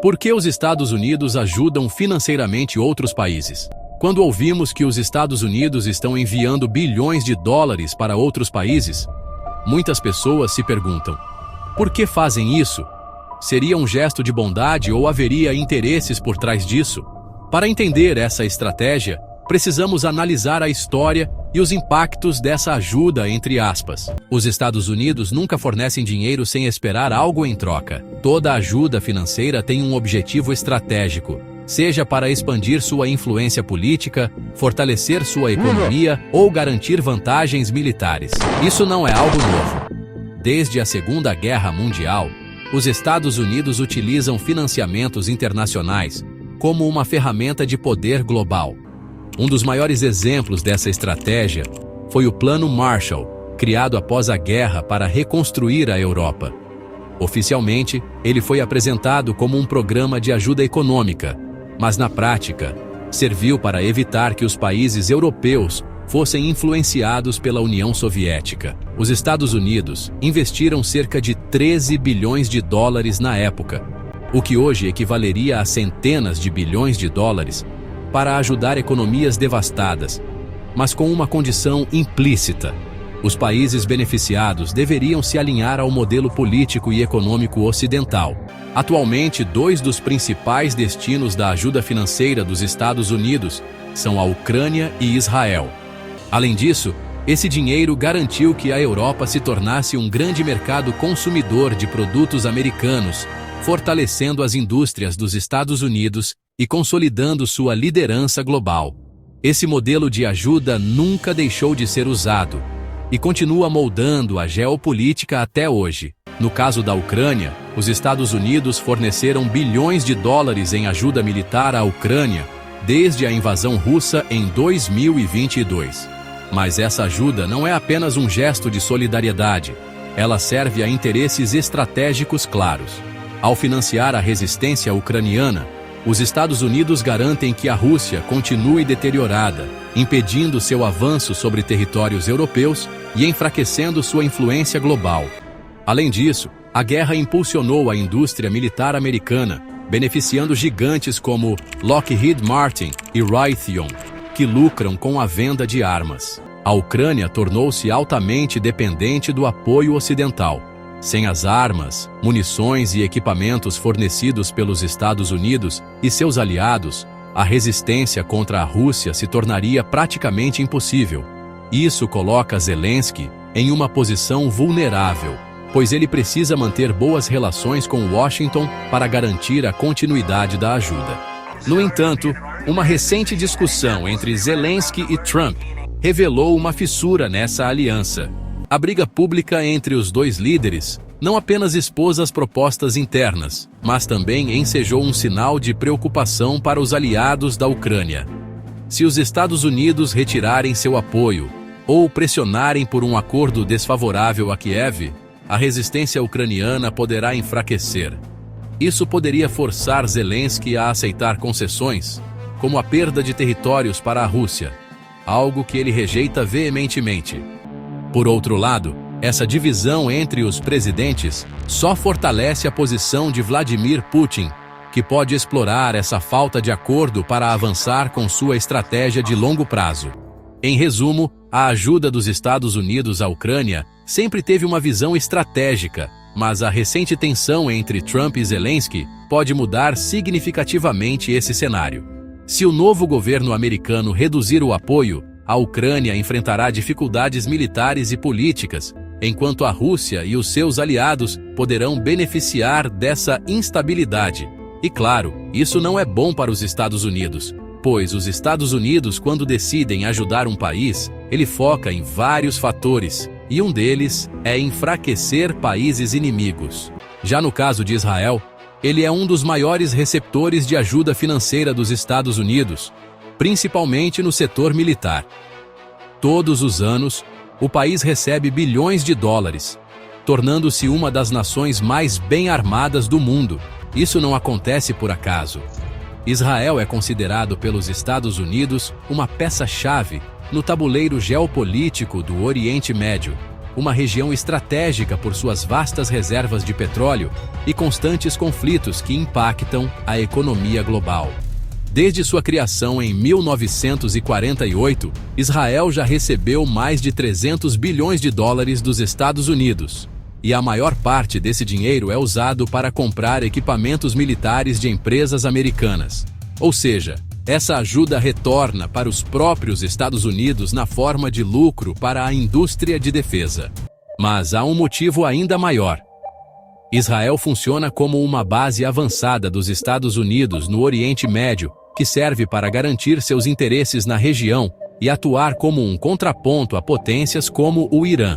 Por que os Estados Unidos ajudam financeiramente outros países? Quando ouvimos que os Estados Unidos estão enviando bilhões de dólares para outros países, muitas pessoas se perguntam: por que fazem isso? Seria um gesto de bondade ou haveria interesses por trás disso? Para entender essa estratégia, precisamos analisar a história e os impactos dessa ajuda, entre aspas. Os Estados Unidos nunca fornecem dinheiro sem esperar algo em troca. Toda ajuda financeira tem um objetivo estratégico, seja para expandir sua influência política, fortalecer sua economia ou garantir vantagens militares. Isso não é algo novo. Desde a Segunda Guerra Mundial, os Estados Unidos utilizam financiamentos internacionais como uma ferramenta de poder global. Um dos maiores exemplos dessa estratégia foi o Plano Marshall, criado após a guerra para reconstruir a Europa. Oficialmente, ele foi apresentado como um programa de ajuda econômica, mas na prática, serviu para evitar que os países europeus fossem influenciados pela União Soviética. Os Estados Unidos investiram cerca de 13 bilhões de dólares na época, o que hoje equivaleria a centenas de bilhões de dólares, para ajudar economias devastadas, mas com uma condição implícita: os países beneficiados deveriam se alinhar ao modelo político e econômico ocidental. Atualmente, dois dos principais destinos da ajuda financeira dos Estados Unidos são a Ucrânia e Israel. Além disso, esse dinheiro garantiu que a Europa se tornasse um grande mercado consumidor de produtos americanos, fortalecendo as indústrias dos Estados Unidos e consolidando sua liderança global. Esse modelo de ajuda nunca deixou de ser usado e continua moldando a geopolítica até hoje. No caso da Ucrânia, os Estados Unidos forneceram bilhões de dólares em ajuda militar à Ucrânia desde a invasão russa em 2022. Mas essa ajuda não é apenas um gesto de solidariedade, ela serve a interesses estratégicos claros. Ao financiar a resistência ucraniana, os Estados Unidos garantem que a Rússia continue deteriorada, impedindo seu avanço sobre territórios europeus e enfraquecendo sua influência global. Além disso, a guerra impulsionou a indústria militar americana, beneficiando gigantes como Lockheed Martin e Raytheon, que lucram com a venda de armas. A Ucrânia tornou-se altamente dependente do apoio ocidental. Sem as armas, munições e equipamentos fornecidos pelos Estados Unidos e seus aliados, a resistência contra a Rússia se tornaria praticamente impossível. Isso coloca Zelensky em uma posição vulnerável, pois ele precisa manter boas relações com Washington para garantir a continuidade da ajuda. No entanto, uma recente discussão entre Zelensky e Trump revelou uma fissura nessa aliança. A briga pública entre os dois líderes não apenas expôs as propostas internas, mas também ensejou um sinal de preocupação para os aliados da Ucrânia. Se os Estados Unidos retirarem seu apoio ou pressionarem por um acordo desfavorável a Kiev, a resistência ucraniana poderá enfraquecer. Isso poderia forçar Zelensky a aceitar concessões, como a perda de territórios para a Rússia, algo que ele rejeita veementemente. Por outro lado, essa divisão entre os presidentes só fortalece a posição de Vladimir Putin, que pode explorar essa falta de acordo para avançar com sua estratégia de longo prazo. Em resumo, a ajuda dos Estados Unidos à Ucrânia sempre teve uma visão estratégica, mas a recente tensão entre Trump e Zelensky pode mudar significativamente esse cenário. Se o novo governo americano reduzir o apoio, a Ucrânia enfrentará dificuldades militares e políticas, enquanto a Rússia e os seus aliados poderão beneficiar dessa instabilidade. E claro, isso não é bom para os Estados Unidos, pois os Estados Unidos, quando decidem ajudar um país, ele foca em vários fatores, e um deles é enfraquecer países inimigos. Já no caso de Israel, ele é um dos maiores receptores de ajuda financeira dos Estados Unidos, principalmente no setor militar. Todos os anos, o país recebe bilhões de dólares, tornando-se uma das nações mais bem armadas do mundo. Isso não acontece por acaso. Israel é considerado pelos Estados Unidos uma peça-chave no tabuleiro geopolítico do Oriente Médio, uma região estratégica por suas vastas reservas de petróleo e constantes conflitos que impactam a economia global. Desde sua criação em 1948, Israel já recebeu mais de 300 bilhões de dólares dos Estados Unidos. E a maior parte desse dinheiro é usado para comprar equipamentos militares de empresas americanas. Ou seja, essa ajuda retorna para os próprios Estados Unidos na forma de lucro para a indústria de defesa. Mas há um motivo ainda maior. Israel funciona como uma base avançada dos Estados Unidos no Oriente Médio, que serve para garantir seus interesses na região e atuar como um contraponto a potências como o Irã.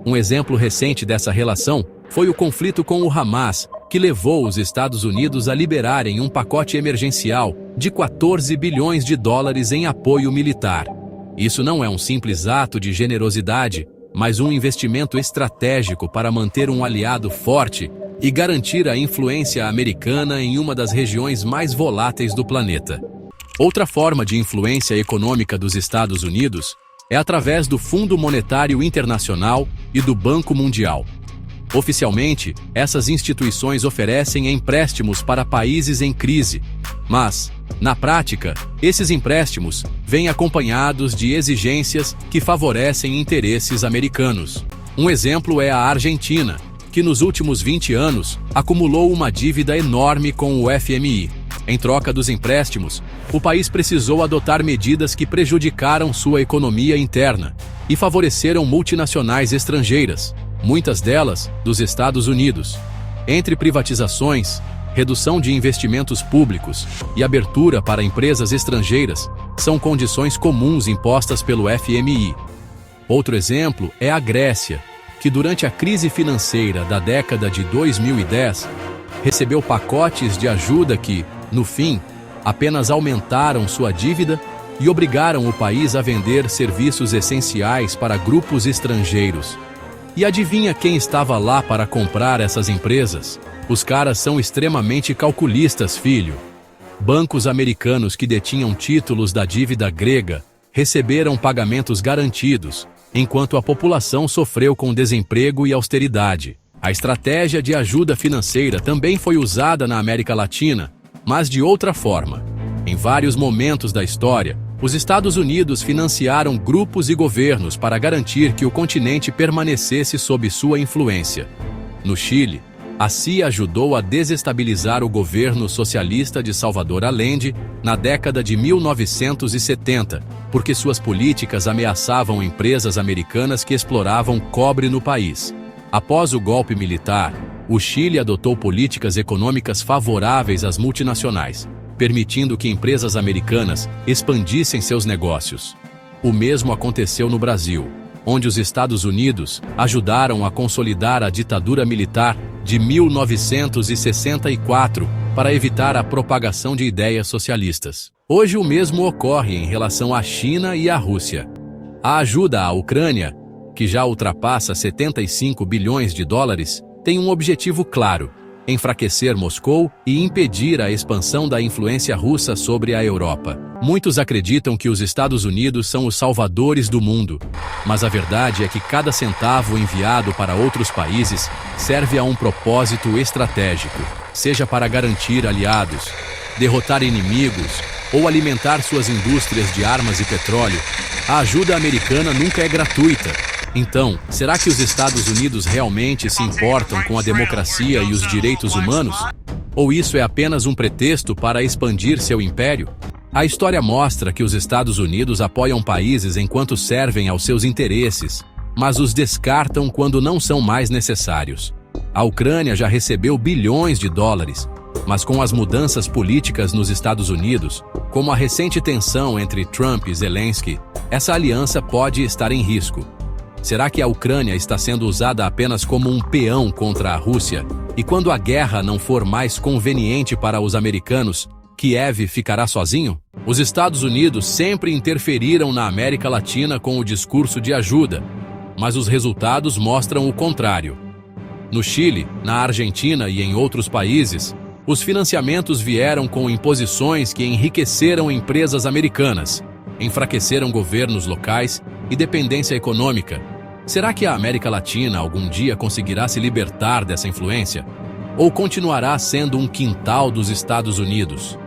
Um exemplo recente dessa relação foi o conflito com o Hamas, que levou os Estados Unidos a liberarem um pacote emergencial de 14 bilhões de dólares em apoio militar. Isso não é um simples ato de generosidade, mas um investimento estratégico para manter um aliado forte e garantir a influência americana em uma das regiões mais voláteis do planeta. Outra forma de influência econômica dos Estados Unidos é através do Fundo Monetário Internacional e do Banco Mundial. Oficialmente, essas instituições oferecem empréstimos para países em crise, mas, na prática, esses empréstimos vêm acompanhados de exigências que favorecem interesses americanos. Um exemplo é a Argentina, que nos últimos 20 anos acumulou uma dívida enorme com o FMI. Em troca dos empréstimos, o país precisou adotar medidas que prejudicaram sua economia interna e favoreceram multinacionais estrangeiras, muitas delas dos Estados Unidos. Entre privatizações, redução de investimentos públicos e abertura para empresas estrangeiras são condições comuns impostas pelo FMI. Outro exemplo é a Grécia, que durante a crise financeira da década de 2010, recebeu pacotes de ajuda que, no fim, apenas aumentaram sua dívida e obrigaram o país a vender serviços essenciais para grupos estrangeiros. E adivinha quem estava lá para comprar essas empresas? Os caras são extremamente calculistas, filho. Bancos americanos que detinham títulos da dívida grega receberam pagamentos garantidos, enquanto a população sofreu com desemprego e austeridade. A estratégia de ajuda financeira também foi usada na América Latina, mas de outra forma. Em vários momentos da história, os Estados Unidos financiaram grupos e governos para garantir que o continente permanecesse sob sua influência. No Chile, a CIA ajudou a desestabilizar o governo socialista de Salvador Allende na década de 1970, porque suas políticas ameaçavam empresas americanas que exploravam cobre no país. Após o golpe militar, o Chile adotou políticas econômicas favoráveis às multinacionais, permitindo que empresas americanas expandissem seus negócios. O mesmo aconteceu no Brasil, onde os Estados Unidos ajudaram a consolidar a ditadura militar de 1964 para evitar a propagação de ideias socialistas. Hoje o mesmo ocorre em relação à China e à Rússia. A ajuda à Ucrânia, que já ultrapassa 75 bilhões de dólares, tem um objetivo claro: enfraquecer Moscou e impedir a expansão da influência russa sobre a Europa. Muitos acreditam que os Estados Unidos são os salvadores do mundo, mas a verdade é que cada centavo enviado para outros países serve a um propósito estratégico, seja para garantir aliados, derrotar inimigos ou alimentar suas indústrias de armas e petróleo. A ajuda americana nunca é gratuita. Então, será que os Estados Unidos realmente se importam com a democracia e os direitos humanos? Ou isso é apenas um pretexto para expandir seu império? A história mostra que os Estados Unidos apoiam países enquanto servem aos seus interesses, mas os descartam quando não são mais necessários. A Ucrânia já recebeu bilhões de dólares, mas com as mudanças políticas nos Estados Unidos, como a recente tensão entre Trump e Zelensky, essa aliança pode estar em risco. Será que a Ucrânia está sendo usada apenas como um peão contra a Rússia? E quando a guerra não for mais conveniente para os americanos, Kiev ficará sozinho? Os Estados Unidos sempre interferiram na América Latina com o discurso de ajuda, mas os resultados mostram o contrário. No Chile, na Argentina e em outros países, os financiamentos vieram com imposições que enriqueceram empresas americanas, enfraqueceram governos locais e dependência econômica, Será que a América Latina algum dia conseguirá se libertar dessa influência? Ou continuará sendo um quintal dos Estados Unidos?